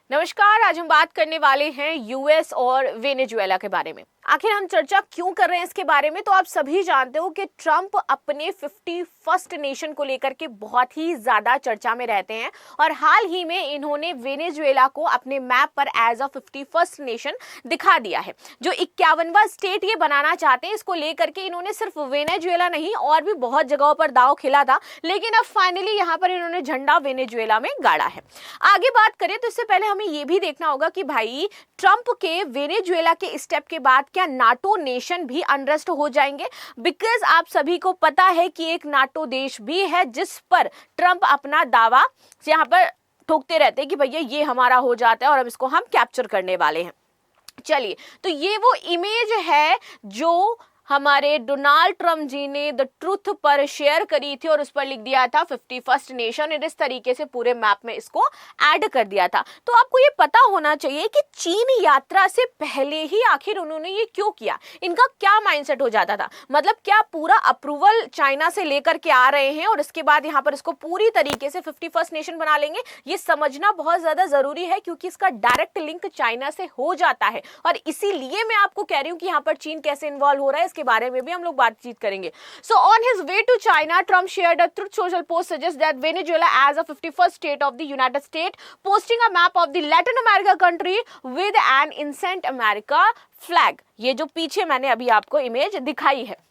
नमस्कार। आज हम बात करने वाले हैं यूएस और वेनेजुएला के बारे में। आखिर हम चर्चा क्यों कर रहे हैं इसके बारे में, तो आप सभी जानते हो कि ट्रंप अपने 51st नेशन को लेकर के बहुत ही ज्यादा चर्चा में रहते हैं और हाल ही में इन्होंने वेनेजुएला को अपने मैप पर एज अ 51st नेशन दिखा दिया है। जो 51वां स्टेट ये बनाना चाहते हैं, इसको लेकर के इन्होंने सिर्फ वेनेजुएला नहीं और भी बहुत जगहों पर दांव खेला था, लेकिन अब फाइनली यहाँ पर इन्होंने झंडा वेनेजुएला में गाड़ा है। आगे बात करें तो इससे पहले हमें ये भी देखना होगा कि भाई ट्रंप के वेनेजुएला के स्टेप के बाद क्या नाटो नेशन भी अनरेस्ट हो जाएंगे, बिकॉज आप सभी को पता है कि एक नाटो देश भी है जिस पर ट्रंप अपना दावा यहाँ पर ठोकते रहते हैं कि भैया ये हमारा हो जाता है और अब इसको हम कैप्चर करने वाले हैं। चलिए, तो ये वो इमेज है जो हमारे डोनाल्ड ट्रंप जी ने द ट्रुथ पर शेयर करी थी और उस पर लिख दिया था 51st नेशन, और इस तरीके से पूरे मैप में इसको ऐड कर दिया था। तो आपको ये पता होना चाहिए कि चीन यात्रा से पहले ही आखिर उन्होंने ये क्यों किया, इनका क्या माइंडसेट हो जाता था। मतलब क्या पूरा अप्रूवल चाइना से लेकर के आ रहे हैं और इसके बाद यहाँ पर इसको पूरी तरीके से 51st नेशन बना लेंगे, ये समझना बहुत ज्यादा जरूरी है क्योंकि इसका डायरेक्ट लिंक चाइना से हो जाता है और इसीलिए मैं आपको कह रही हूँ कि यहाँ पर चीन कैसे इन्वॉल्व हो रहा है, के बारे में भी हम लोग बातचीत करेंगे। So on his way to China, Trump shared a Truth Social post suggests that Venezuela as a 51st state of the United States, posting a map of the Latin America country with an Incent America flag। ये जो पीछे मैंने अभी आपको image दिखाई है।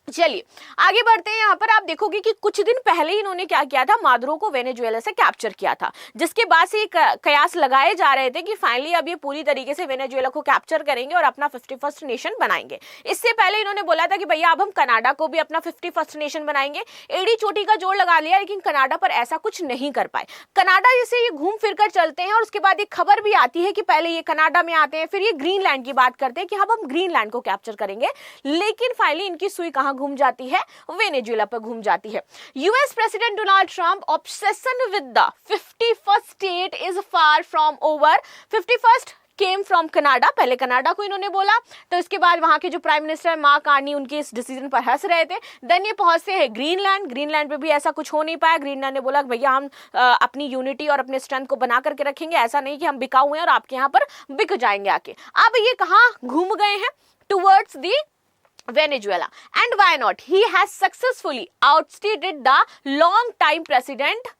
चलिए आगे बढ़ते हैं। यहाँ पर आप देखोगे कि कुछ दिन पहले ही इन्होंने क्या किया था, मादुरो को वेनेजुएला से कैप्चर किया था, जिसके बाद से कयास लगाए जा रहे थे कि फाइनली अब ये पूरी तरीके से वेनेजुएला को कैप्चर करेंगे और अपना 51st नेशन बनाएंगे। इससे पहले इन्होंने बोला था कि भैया अब हम कनाडा को भी अपना 51st नेशन बनाएंगे। एड़ी चोटी का जोड़ लगा लिया, लेकिन कनाडा पर ऐसा कुछ नहीं कर पाए। कनाडा जैसे ये घूम फिर कर चलते हैं और उसके बाद एक खबर भी आती है कि पहले ये कनाडा में आते हैं, फिर ये ग्रीनलैंड की बात करते हैं कि हम ग्रीनलैंड को कैप्चर करेंगे, लेकिन फाइनली इनकी सुई कहां घूम जाती है, वेनेजुएला पर घूम जाती है। US president Donald Trump obsession with the 51st state is far from over. 51st came from Canada, पहले कनाडा को इन्होंने बोला, तो इसके बाद वहां के जो प्राइम मिनिस्टर मार्क कार्नी उनके इस डिसीजन पर हंस रहे थे। देन ये पहुंचते हैं ग्रीनलैंड। ग्रीनलैंड पे भी ऐसा कुछ हो नहीं पाया। ग्रीनलैंड ने बोला भैया हम अपनी यूनिटी और अपने स्ट्रेंथ को बना करके रखेंगे, ऐसा नहीं कि हम बिकाऊ हैं और आपके यहाँ पर बिक जाएंगे आके। अब ये कहाँ घूम गए हैं, towards the Venezuela, and why not? He has successfully outstated the long-time president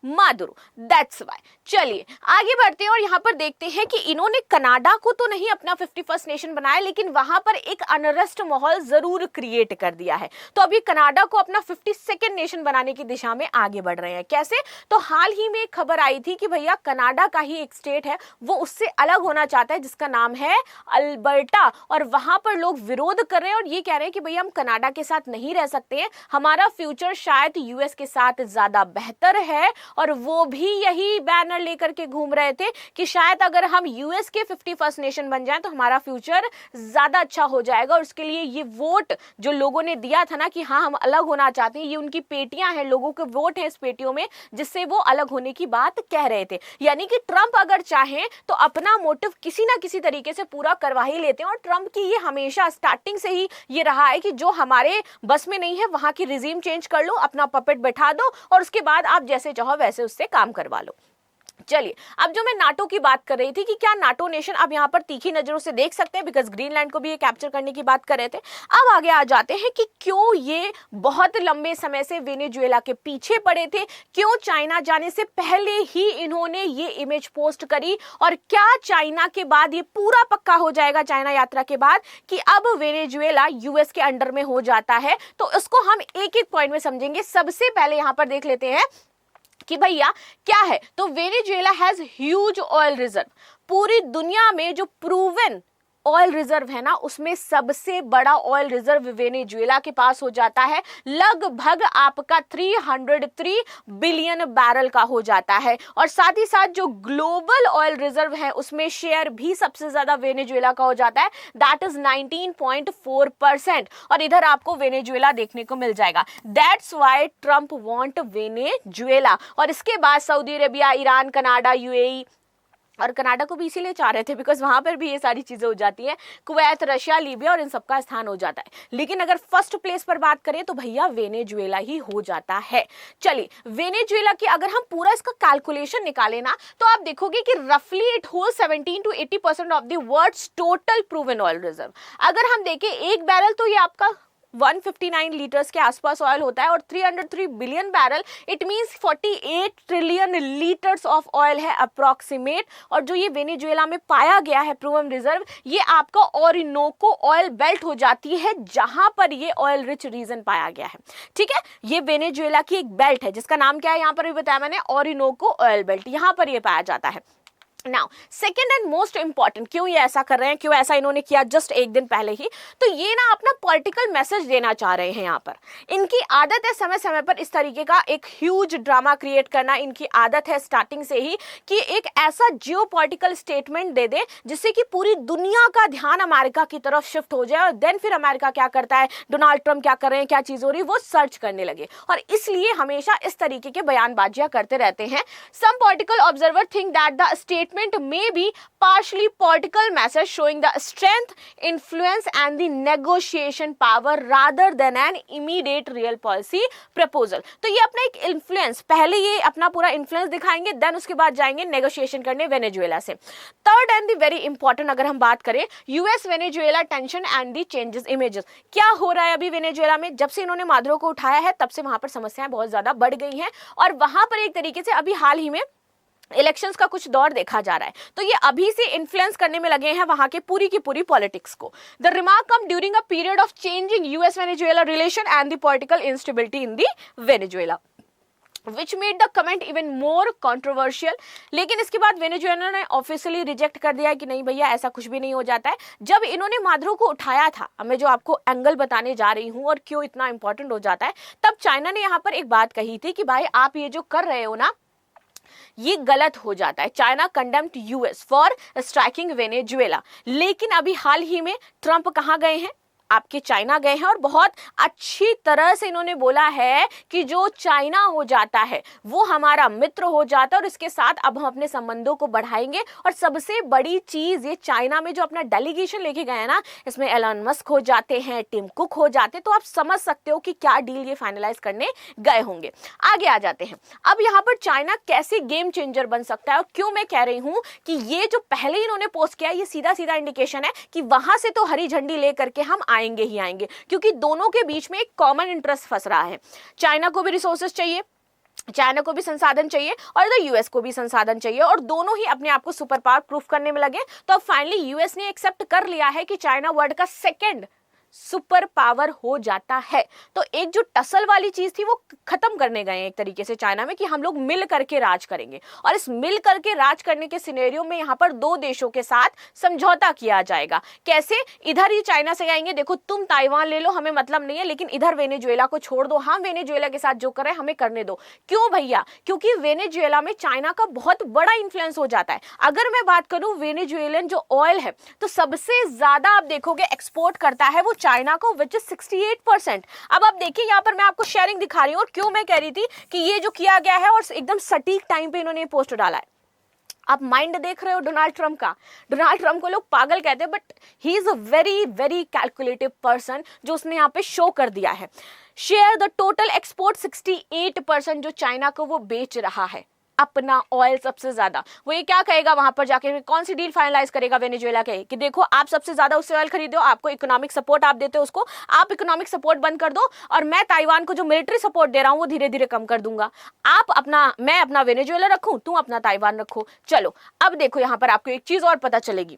Maduro, that's why. चलिए आगे बढ़ते हैं और यहाँ पर देखते हैं कि इन्होंने कनाडा को तो नहीं अपना 51st नेशन बनाया, लेकिन वहां पर एक अनरेस्ट माहौल जरूर क्रिएट कर दिया है। तो अभी कनाडा को अपना 52nd नेशन बनाने की दिशा में आगे बढ़ रहे हैं। कैसे? तो हाल ही में एक खबर आई थी कि भैया कनाडा का ही एक स्टेट है वो उससे अलग होना चाहता है, जिसका नाम है अल्बर्टा, और वहां पर लोग विरोध कर रहे हैं और ये कह रहे हैं कि भैया हम कनाडा के साथ नहीं रह सकते हैं, हमारा फ्यूचर शायद यूएस के साथ ज्यादा बेहतर है। और वो भी यही बैनर लेकर के घूम रहे थे कि शायद अगर हम यूएस के 51st नेशन बन जाएं तो हमारा फ्यूचर ज्यादा अच्छा हो जाएगा। और उसके लिए ये वोट जो लोगों ने दिया था ना कि हाँ हम अलग होना चाहते हैं, ये उनकी पेटियां हैं, लोगों के वोट हैं इस पेटियों में, जिससे वो अलग होने की बात कह रहे थे। यानी कि ट्रंप अगर चाहें तो अपना मोटिव किसी ना किसी तरीके से पूरा करवा ही लेते हैं। और ट्रंप की ये हमेशा स्टार्टिंग से ही ये रहा है कि जो हमारे बस में नहीं है वहां की रिजीम चेंज कर लो, अपना पपेट बैठा दो और उसके बाद आप जैसे चाहो वैसे उससे काम करवा लो। चलिए अब जो मैं नाटो की बात कर रही थी कि क्या नाटो नेशन अब यहाँ पर तीखी नजरों से देख सकते हैं, बिकॉज ग्रीनलैंड को भी ये कैप्चर करने की बात कर रहे थे। अब आगे आ जाते हैं कि क्यों ये बहुत लंबे समय से वेनेजुएला के पीछे पड़े थे, क्यों चाइना जाने से पहले ही इन्होंने ये इमेज पोस्ट करी, और क्या चाइना के बाद ये पूरा पक्का हो जाएगा, चाइना यात्रा के बाद, कि अब वेनेजुएला यूएस के अंडर में हो जाता है। तो इसको हम एक एक पॉइंट में समझेंगे। सबसे पहले यहाँ पर देख लेते हैं कि भैया क्या है। तो Venezuela has huge oil reserve. पूरी दुनिया में जो प्रूवन ऑयल रिजर्व है ना, उसमें सबसे बड़ा ऑयल रिजर्व वेनेजुएला के पास हो जाता है। लगभग आपका 303 बिलियन बैरल का हो जाता है। और साथ ही साथ जो ग्लोबल ऑयल रिजर्व है उसमें शेयर भी सबसे ज्यादा वेनेजुएला का हो जाता है, दैट इज 19.4%। और इधर आपको वेनेजुएला देखने को मिल जाएगा। That's why Trump want Venezuela. और इसके बाद Saudi Arabia, Iran, Canada, UAE, और कनाडा को भी इसीलिए चाह रहे थे बिकॉज वहां पर भी ये सारी चीजें हो जाती हैं, कुवैत, रशिया, लीबिया और इन सबका स्थान हो जाता है। लेकिन अगर फर्स्ट प्लेस पर बात करें तो भैया वेनेजुएला ही हो जाता है। चलिए, वेनेजुएला की अगर हम पूरा इसका कैलकुलेशन निकालें ना, तो आप देखोगे कि रफली it hold 17 to 80% of the world's total proven oil reserve. अगर हम देखें एक बैरल तो ये आपका 159 लीटर्स के आसपास ऑयल होता है, और 303 billion barrel it means 48 trillion litres of oil है अप्रॉक्सीमेट। और जो ये वेनेजुएला में पाया गया है प्रूवन रिजर्व, ये आपका ओरिनोको ऑयल बेल्ट हो जाती है, जहां पर ये ऑयल रिच रीजन पाया गया है। ठीक है, ये वेनेजुएला की एक बेल्ट है जिसका नाम क्या है, यहां पर भी बताया मैंने, ओरिनोको ऑयल बेल्ट, यहां पर ये पाया जाता है। Now second and most important, क्यों ये ऐसा कर रहे हैं, क्यों ऐसा इन्होंने किया जस्ट एक दिन पहले ही, तो ये ना अपना पॉलिटिकल मैसेज देना चाह रहे हैं। यहाँ पर इनकी आदत है समय समय पर इस तरीके का एक ह्यूज ड्रामा क्रिएट करना, इनकी आदत है स्टार्टिंग से ही कि एक ऐसा जियोपॉलिटिकल स्टेटमेंट दे दे जिससे कि पूरी दुनिया का ध्यान अमेरिका की तरफ शिफ्ट हो जाए, और देन फिर अमेरिका क्या करता है, डोनाल्ड ट्रंप क्या कर रहे हैं, क्या चीज हो रही है, वो सर्च करने लगे, और इसलिए हमेशा इस तरीके के बयानबाजियां करते रहते हैं। Some political observer think that the statement may be partially political message showing the strength, influence and the negotiation power rather than an immediate real policy proposal। तो ये अपना एक इन्फ्लुएंस, पहले ये अपना पूरा इन्फ्लुएंस दिखाएंगे, देन उसके बाद जाएंगे नेगोशिएशन करने वेनेजुएला से। Third and the very important अगर हम बात करें, US Venezuela tension and the changes images, क्या हो रहा है अभी वेनेजुएला में, जब से इन्होंने मादुरो को उठाया है तब से वहां पर समस्याएं बहुत ज्यादा बढ़ गई हैं, और वहां पर एक तरीके से अभी हाल ही में इलेक्शंस का कुछ दौर देखा जा रहा है, तो ये अभी से इन्फ्लुएंस करने में लगे हैं वहां के पूरी की पूरी पॉलिटिक्स को। The remark come during a period of changing US Venezuela relation and the political instability in the Venezuela which made the comment even more controversial। लेकिन इसके बाद वेनेजुएला ने ऑफिशियली रिजेक्ट कर दिया है कि नहीं भैया ऐसा कुछ भी नहीं हो जाता है। जब इन्होंने मादुरो को उठाया था, अब मैं जो आपको एंगल बताने जा रही हूं और क्यों इतना इंपॉर्टेंट हो जाता है, तब चाइना ने यहाँ पर एक बात कही थी कि भाई आप ये जो कर रहे हो ना, ये गलत हो जाता है। China condemned US for striking Venezuela. लेकिन अभी हाल ही में ट्रंप कहां गए हैं, आपके चाइना गए हैं, और बहुत अच्छी तरह से इन्होंने बोला है कि जो चाइना हो जाता है वो हमारा मित्र हो जाता है, और इसके साथ अब हम अपने संबंधों को बढ़ाएंगे। और सबसे बड़ी चीज, ये चाइना में जो अपना डेलीगेशन लेके गए हैं ना, इसमें एलन मस्क हो जाते हैं, टिम कुक हो जाते हैं, तो आप समझ सकते हो कि क्या डील ये फाइनलाइज करने गए होंगे। आगे आ जाते हैं, अब यहाँ पर चाइना कैसे गेम चेंजर बन सकता है, और क्यों मैं कह रही हूं कि ये जो पहले इन्होंने पोस्ट किया, ये सीधा सीधा इंडिकेशन है कि वहां से तो हरी झंडी लेकर के हम आएंगे ही आएंगे, क्योंकि दोनों के बीच में एक कॉमन इंटरेस्ट फंस रहा है। चाइना को भी रिसोर्सेज चाहिए, चाइना को भी संसाधन चाहिए, और इधर यूएस को भी संसाधन चाहिए, और दोनों ही अपने आप को सुपर पावर प्रूफ करने में लगे। तो अब फाइनली यूएस ने एक्सेप्ट कर लिया है कि चाइना वर्ल्ड का सेकंड सुपर पावर हो जाता है। तो एक जो टसल वाली चीज थी वो खत्म करने गए एक तरीके से चाइना में, कि हम लोग मिल करके राज करेंगे, और इस मिल करके राज करने के सिनेरियो में यहाँ पर दो देशों के साथ समझौता किया जाएगा। कैसे, इधर ही चाइना से आएंगे, देखो तुम ताइवान ले लो, हमें मतलब नहीं है, लेकिन इधर वेनेजुएला को छोड़ दो, हम वेनेजुएला के साथ जो कर रहे हैं हमें करने दो। क्यों भैया, क्योंकि वेनेजुएला में चाइना का बहुत बड़ा इंफ्लुएंस हो जाता है। अगर मैं बात करूं वेनेजुएलन जो ऑयल है, तो सबसे ज्यादा आप देखोगे एक्सपोर्ट करता है वो चाइना को, विच इज 68%। अब आप देखिए यहाँ पर मैं आपको शेयरिंग दिखा रही हूँ, और क्यों मैं कह रही थी कि ये जो किया गया है और एकदम सटीक टाइम पे इन्होंने पोस्ट डाला है। आप माइंड देख रहे हो डोनाल्ड ट्रंप का, डोनाल्ड ट्रंप को लोग पागल कहते हैं, but he is a very very calculative person, जो उसने यहाँ पे शो कर दिया है। शेयर द टोटल एक्सपोर्ट 68% जो चाइना को वो बेच रहा है अपना ऑयल सबसे ज्यादा। वो ये क्या कहेगा वहां पर जाके, कौन सी डील फाइनलाइज करेगा वेनेजुएला के, कि देखो आप सबसे ज्यादा उससे ऑयल खरीदो, आपको इकोनॉमिक सपोर्ट आप देते हो उसको, आप इकोनॉमिक सपोर्ट बंद कर दो, और मैं ताइवान को जो मिलिट्री सपोर्ट दे रहा हूं वो धीरे धीरे कम कर दूंगा। मैं अपना वेनेजुएला रखूं, तुम अपना ताइवान रखो। चलो अब देखो यहाँ पर आपको एक चीज और पता चलेगी।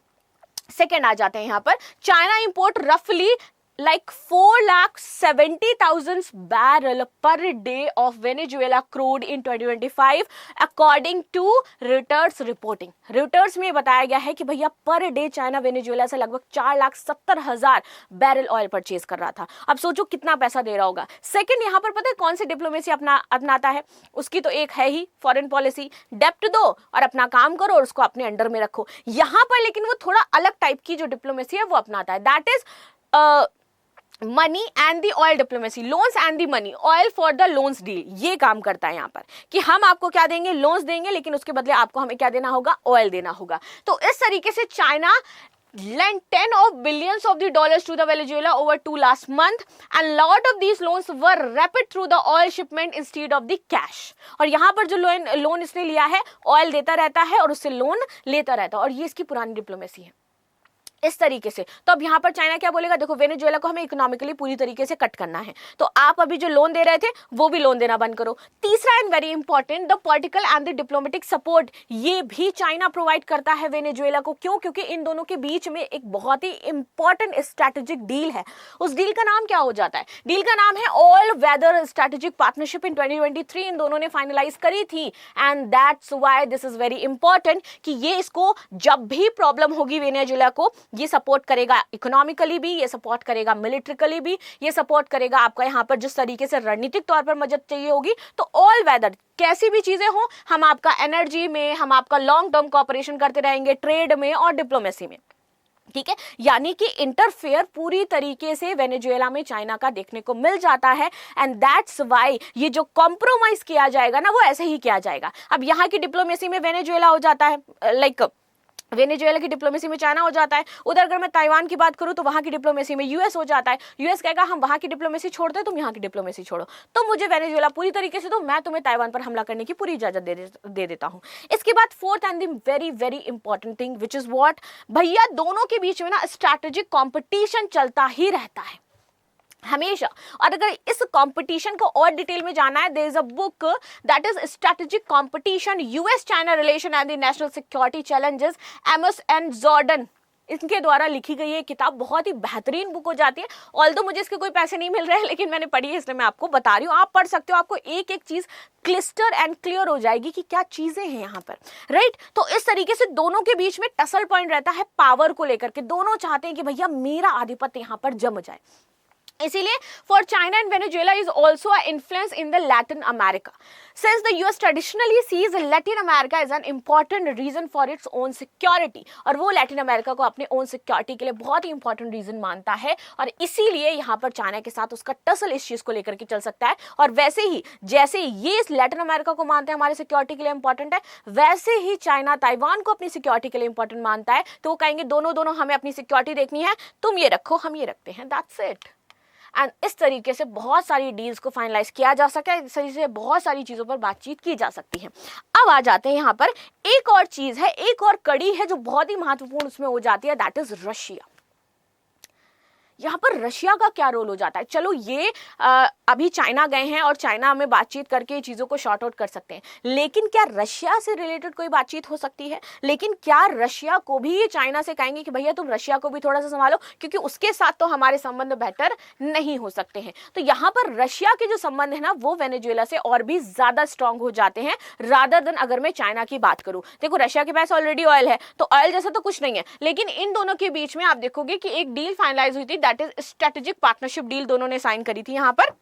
सेकेंड आ जाते हैं यहाँ पर, चाइना इंपोर्ट रफली like 4,70,000 barrel per day of Venezuela crude in 2025 according to Reuters reporting। Reuters में बताया गया है कि भैया पर डे चाइना वेनेजुएला से लगभग 4,70,000 बैरल ऑयल परचेज कर रहा था। अब सोचो कितना पैसा दे रहा होगा। सेकंड, यहाँ पर पता है कौन सी डिप्लोमेसी अपनाता है, उसकी तो एक है ही फॉरेन पॉलिसी, डेप्ट दो और अपना काम करो और उसको अपने अंडर में रखो। यहाँ पर लेकिन वो थोड़ा अलग टाइप की जो डिप्लोमेसी है वो अपनाता है, that is money and the oil diplomacy, loans and the money, oil for the loans deal, ये काम करता है यहाँ पर कि हम आपको क्या देंगे, लोन्स देंगे, लेकिन उसके बदले आपको हमें क्या देना होगा, ऑयल देना होगा। तो इस तरीके से China lent 10 of billions of the dollars to the Venezuela over 2 last month, and lot of these loans were rapid through the oil shipment instead of the cash। और यहाँ पर जो लोन इसने लिया है, ऑयल देता रहता है और उससे लोन लेता रहता है, और ये इसकी पुरानी डिप्लोमेसी है इस तरीके से। तो अब यहाँ पर चाइना क्या बोलेगा, देखो वेनेजुएला को हमें इकोनॉमिकली पूरी तरीके से कट करना है, तो आप अभी जो लोन दे रहे थे वो भी लोन देना बंद करो। तीसरा and very important, the political and the diplomatic support, ये भी चाइना प्रोवाइड करता है वेनेजुएला को। क्यों? क्योंकि इन दोनों के बीच में एक बहुत ही इंपॉर्टेंट स्ट्रैटेजिक डील है। उस डील का नाम क्या हो जाता है? डील का नाम है all weather strategic partnership in 2023 इन दोनों ने फाइनलाइज करी थी, and that's why this is very important कि ये इसको जब भी प्रॉब्लम होगी वेनेजुएला को, ये सपोर्ट करेगा इकोनॉमिकली भी, ये सपोर्ट करेगा मिलिट्रिकली भी, ये सपोर्ट करेगा आपका यहाँ पर जिस तरीके से रणनीतिक तौर पर मदद चाहिए होगी। तो ऑल वेदर कैसी भी चीजें हो, हम आपका एनर्जी में, हम आपका लॉन्ग टर्म कोऑपरेशन करते रहेंगे, ट्रेड में और डिप्लोमेसी में, ठीक है। यानी कि इंटरफेयर पूरी तरीके से वेनेजुएला में चाइना का देखने को मिल जाता है, एंड दैट्स व्हाई ये जो कॉम्प्रोमाइज किया जाएगा ना, वो ऐसे ही किया जाएगा। अब यहाँ की डिप्लोमेसी में वेनेजुएला हो जाता है, लाइक वेनेजुएला की डिप्लोमेसी में चाइना हो जाता है। उधर अगर मैं ताइवान की बात करूं तो वहां की डिप्लोमेसी में यूएस हो जाता है। यूएस कहेगा हम वहां की डिप्लोमेसी छोड़ते हैं, तुम यहाँ की डिप्लोमेसी छोड़ो, तो मुझे वेनेजुएला पूरी तरीके से, तो मैं तुम्हें ताइवान पर हमला करने की पूरी इजाजत दे देता हूं। इसके बाद fourth and the very very important thing which is what, भैया दोनों के बीच में ना स्ट्रैटेजिक कॉम्पिटिशन चलता ही रहता है हमेशा। और अगर इस कंपटीशन को और डिटेल में जाना है, there is a book that is strategic competition US China relation and the national security challenges, MS and Jordan, इनके द्वारा लिखी गई ये किताब बहुत ही बेहतरीन बुक हो जाती है। ऑल्दो मुझे इसके कोई पैसे नहीं मिल रहे हैं, लेकिन मैंने पढ़ी है इसलिए मैं आपको बता रही हूँ। आप पढ़ सकते हो, आपको एक एक चीज क्लिस्टर एंड क्लियर हो जाएगी कि क्या चीजें हैं यहाँ पर, राइट। तो इस तरीके से दोनों के बीच में टसल पॉइंट रहता है पावर को लेकर के। दोनों चाहते हैं कि भैया मेरा आधिपत्य यहाँ पर जम जाए। इसीलिए for China and Venezuela is also a influence in the Latin America, since the US traditionally sees Latin America is an important region for its own security. और वो लैटिन अमेरिका को अपने ओन सिक्योरिटी के लिए बहुत ही important reason मानता है, और इसीलिए यहाँ पर चाइना के साथ उसका टसल इस चीज को लेकर के चल सकता है। और वैसे ही जैसे ये इस लैटिन अमेरिका को मानते हैं हमारे सिक्योरिटी के लिए इंपॉर्टेंट है, वैसे ही चाइना ताइवान को अपनी सिक्योरिटी के लिए इंपॉर्टेंट मानता है। तो वो कहेंगे दोनों हमें अपनी सिक्योरिटी देखनी है, तुम ये रखो हम ये रखते हैं, दैट्स इट। एंड इस तरीके से बहुत सारी डील्स को फाइनलाइज किया जा सके, इस तरीके से बहुत सारी चीज़ों पर बातचीत की जा सकती है। अब आ जाते हैं यहाँ पर एक और चीज़ है, एक और कड़ी है जो बहुत ही महत्वपूर्ण उसमें हो जाती है, दैट इज रशिया। यहाँ पर रशिया का क्या रोल हो जाता है? चलो ये अभी चाइना गए हैं और चाइना में बातचीत करके चीज़ों को शॉर्ट आउट कर सकते हैं, लेकिन क्या रशिया से रिलेटेड कोई बातचीत हो सकती है? लेकिन क्या रशिया को भी ये चाइना से कहेंगे कि भैया तुम रशिया को भी थोड़ा सा संभालो, क्योंकि उसके साथ तो हमारे संबंध बेहतर नहीं हो सकते हैं। तो यहाँ पर रशिया के जो संबंध है ना, वो वेनेजुएला से और भी ज़्यादा स्ट्रांग हो जाते हैं रादर देन अगर मैं चाइना की बात करूँ। देखो रशिया के पास ऑलरेडी ऑयल है, तो ऑयल जैसा तो कुछ नहीं है, लेकिन इन दोनों के बीच में आप देखोगे कि एक डील फाइनलाइज हुई थी, that is strategic partnership deal दोनों ने साइन करी थी। यहाँ पर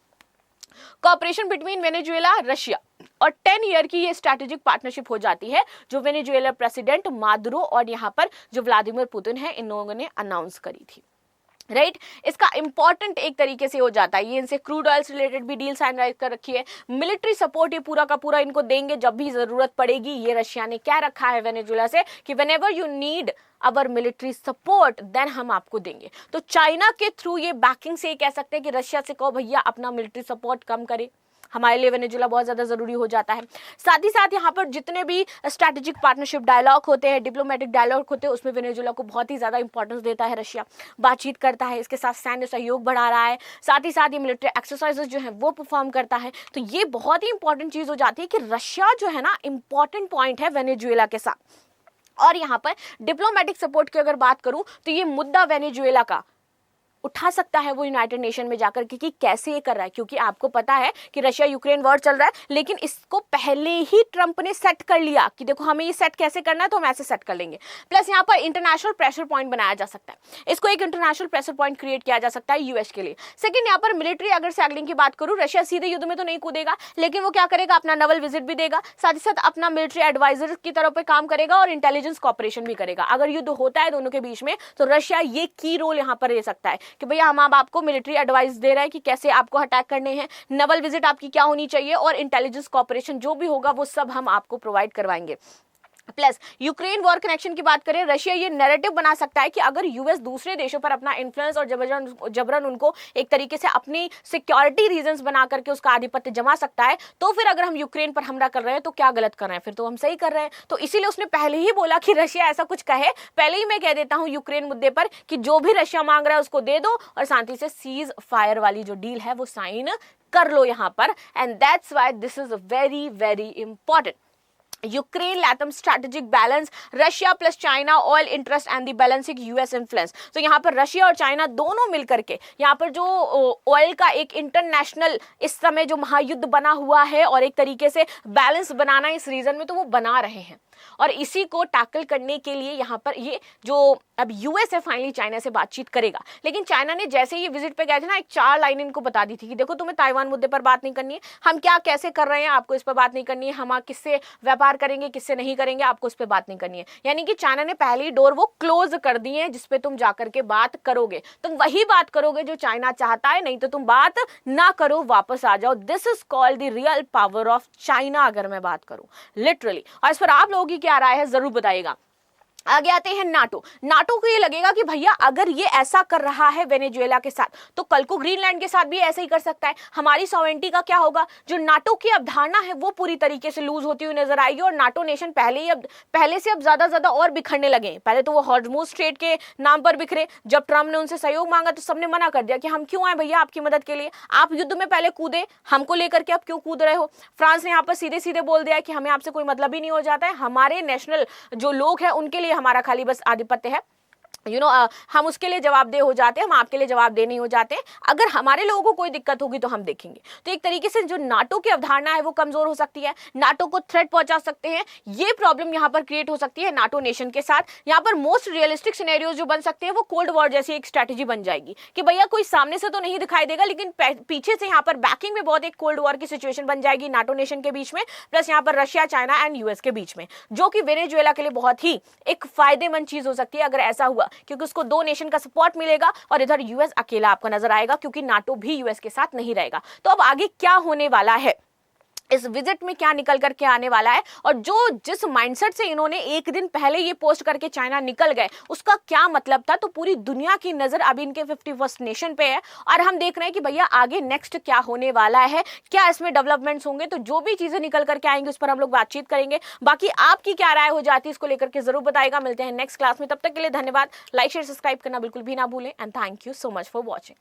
कॉपरेशन बिटवीन वेनेजुएला रशिया, और 10 ईयर की ये स्ट्रेटेजिक पार्टनरशिप हो जाती है, जो वेनेजुएला प्रेसिडेंट मादुरो और यहाँ पर जो व्लादिमीर पुतिन है, इन लोगों ने अनाउंस करी थी, राइट। इसका इंपॉर्टेंट एक तरीके से हो जाता है, ये इनसे क्रूड ऑयल से रिलेटेड भी डील साइन कर रखी है। मिलिट्री सपोर्ट ये पूरा का पूरा इनको देंगे जब भी जरूरत पड़ेगी। ये रशिया ने क्या रखा है वेनेजुएला से कि whenever you need our military support then हम आपको देंगे। तो चाइना के थ्रू ये बैकिंग से ये कह सकते हैं कि रशिया से कहो भैया अपना मिलिट्री सपोर्ट कम करे, हमारे लिए वेनेजुएला बहुत ज़्यादा ज़रूरी हो जाता है। साथ ही साथ यहाँ पर जितने भी स्ट्रैटेजिक पार्टनरशिप डायलॉग होते हैं, डिप्लोमेटिक डायलॉग होते हैं, उसमें वेनेजुएला को बहुत ही ज़्यादा इंपॉर्टेंस देता है रशिया, बातचीत करता है, इसके साथ सैन्य सहयोग बढ़ा रहा है, साथ ही साथ ये मिलिट्री एक्सरसाइजेस जो है वो परफॉर्म करता है। तो ये बहुत ही इंपॉर्टेंट चीज़ हो जाती है कि रशिया जो है ना इंपॉर्टेंट पॉइंट है वेनेजुएला के साथ। और यहाँ पर डिप्लोमेटिक सपोर्ट की अगर बात करूँ तो ये मुद्दा वेनेजुएला का उठा सकता है वो यूनाइटेड नेशन में जाकर कि कैसे ये कर रहा है, क्योंकि आपको पता है कि रशिया यूक्रेन वॉर चल रहा है, लेकिन इसको पहले ही ट्रंप ने सेट कर लिया कि देखो हमें ये सेट कैसे करना है, तो हम ऐसे सेट कर लेंगे। प्लस यहाँ पर इंटरनेशनल प्रेशर पॉइंट बनाया जा सकता है, इसको एक इंटरनेशनल प्रेशर पॉइंट क्रिएट किया जा सकता है यूएस के लिए। सेकंड, यहाँ पर मिलिट्री अगर सैगलिंग की बात करूँ, रशिया सीधे युद्ध में तो नहीं कूदेगा, लेकिन वो क्या करेगा, अपना नवल विजिट भी देगा, साथ ही साथ अपना मिलिट्री एडवाइजर की तरफ पे काम करेगा और इंटेलिजेंस कॉपरेशन भी करेगा। अगर युद्ध होता है दोनों के बीच में तो रशिया ये की रोल यहाँ पर ले सकता है कि भैया हम अब आपको मिलिट्री एडवाइस दे रहे हैं कि कैसे आपको अटैक करने हैं, नेवल विजिट आपकी क्या होनी चाहिए, और इंटेलिजेंस कॉपरेशन जो भी होगा वो सब हम आपको प्रोवाइड करवाएंगे। प्लस यूक्रेन वॉर कनेक्शन की बात करें, रशिया ये नैरेटिव बना सकता है कि अगर यूएस दूसरे देशों पर अपना इन्फ्लुएंस और जबरन उनको एक तरीके से अपनी सिक्योरिटी रीजंस बना करके उसका आधिपत्य जमा सकता है, तो फिर अगर हम यूक्रेन पर हमला कर रहे हैं तो क्या गलत कर रहे हैं, फिर तो हम सही कर रहे हैं। तो इसीलिए उसने पहले ही बोला कि रशिया ऐसा कुछ कहे, पहले ही मैं कह देता हूं यूक्रेन मुद्दे पर कि जो भी रशिया मांग रहा है उसको दे दो और शांति से सीज फायर वाली जो डील है वो साइन कर लो यहां पर। And that's why this is very very important. Ukraine लैटम strategic balance, Russia plus China oil interest and the balancing US influence. तो यहाँ पर रशिया और चाइना दोनों मिलकर के यहाँ पर जो ऑयल का एक इंटरनेशनल इस समय जो महायुद्ध बना हुआ है और एक तरीके से बैलेंस बनाना इस रीजन में, तो वो बना रहे हैं। और इसी को टैकल करने के लिए यहाँ पर ये जो अब यूएस है फाइनली चाइना से बातचीत करेगा। लेकिन चाइना ने जैसे ही विजिट पे गए थे ना, एक 4 लाइन इनको बता दी थी कि देखो तुम्हें ताइवान मुद्दे पर बात नहीं करनी है, हम क्या कैसे कर रहे हैं आपको इस पर बात नहीं करनी है, हम किससे व्यापार करेंगे किससे नहीं करेंगे आपको इस पर बात नहीं करनी है। यानी कि चाइना ने पहली डोर वो क्लोज कर दी है जिसपे तुम जाकर के बात करोगे, तुम वही बात करोगे जो चाइना चाहता है, नहीं तो तुम बात ना करो, वापस आ जाओ। This is called the real power of China, अगर मैं बात करूं लिटरली। और इस पर आप लोगों की क्या राय है जरूर बताइएगा। आगे आते हैं नाटो। नाटो को ये लगेगा कि भैया अगर ये ऐसा कर रहा है वेनेजुएला के साथ तो कल को ग्रीनलैंड के साथ भी ऐसे ही कर सकता है। हमारी सॉवरेनिटी का क्या होगा? जो नाटो की अवधारणा है वो पूरी तरीके से लूज होती हुई नजर आएगी और नाटो नेशन पहले से अब ज्यादा और बिखरने लगे। पहले तो वो हॉर्मुज स्ट्रेट के नाम पर बिखरे, जब ट्रम्प ने उनसे सहयोग मांगा तो सबने मना कर दिया कि हम क्यों आए भैया आपकी मदद के लिए, आप युद्ध में पहले कूदे, हमको लेकर के अब क्यों कूद रहे हो। फ्रांस ने यहाँ पर सीधे सीधे बोल दिया कि हमें आपसे कोई मतलब ही नहीं हो जाता है, हमारे नेशनल जो लोग हैं उनके लिए हमारा खाली बस आधिपत्य है, हम उसके लिए जवाबदेह हो जाते हैं, हम आपके लिए जवाबदेह नहीं हो जाते। अगर हमारे लोगों को कोई दिक्कत होगी तो हम देखेंगे। तो एक तरीके से जो नाटो की अवधारणा है वो कमजोर हो सकती है, नाटो को थ्रेट पहुंचा सकते हैं। ये प्रॉब्लम यहां पर क्रिएट हो सकती है नाटो नेशन के साथ। यहां पर मोस्ट रियलिस्टिक सिनेरियोज जो बन सकते हैं वो कोल्ड वॉर जैसी एक स्ट्रेटेजी बन जाएगी कि भैया कोई सामने से तो नहीं दिखाई देगा लेकिन पीछे से यहाँ पर बैकिंग में बहुत एक कोल्ड वॉर की सिचुएशन बन जाएगी नाटो नेशन के बीच में, प्लस यहाँ पर रशिया चाइना एंड यूएस के बीच में, जो कि वेनेजुएला के लिए बहुत ही एक फायदेमंद चीज हो सकती है अगर ऐसा हुआ, क्योंकि उसको 2 नेशन का सपोर्ट मिलेगा और इधर यूएस अकेला आपको नजर आएगा क्योंकि नाटो भी यूएस के साथ नहीं रहेगा। तो अब आगे क्या होने वाला है, इस विजिट में क्या निकल करके आने वाला है, और जो जिस माइंडसेट से इन्होंने एक दिन पहले ये पोस्ट करके चाइना निकल गए उसका क्या मतलब था। तो पूरी दुनिया की नजर अभी इनके 51st नेशन पे है और हम देख रहे हैं कि भैया आगे नेक्स्ट क्या होने वाला है, क्या इसमें डेवलपमेंट्स होंगे। तो जो भी चीजें निकल करके आएंगी उस पर हम लोग बातचीत करेंगे। बाकी आपकी क्या राय हो जाती है इसको लेकर के जरूर बताएगा। मिलते हैं नेक्स्ट क्लास में, तब तक के लिए धन्यवाद। लाइक शेयर सब्सक्राइब करना बिल्कुल भी ना भूलें and thank you so much for watching.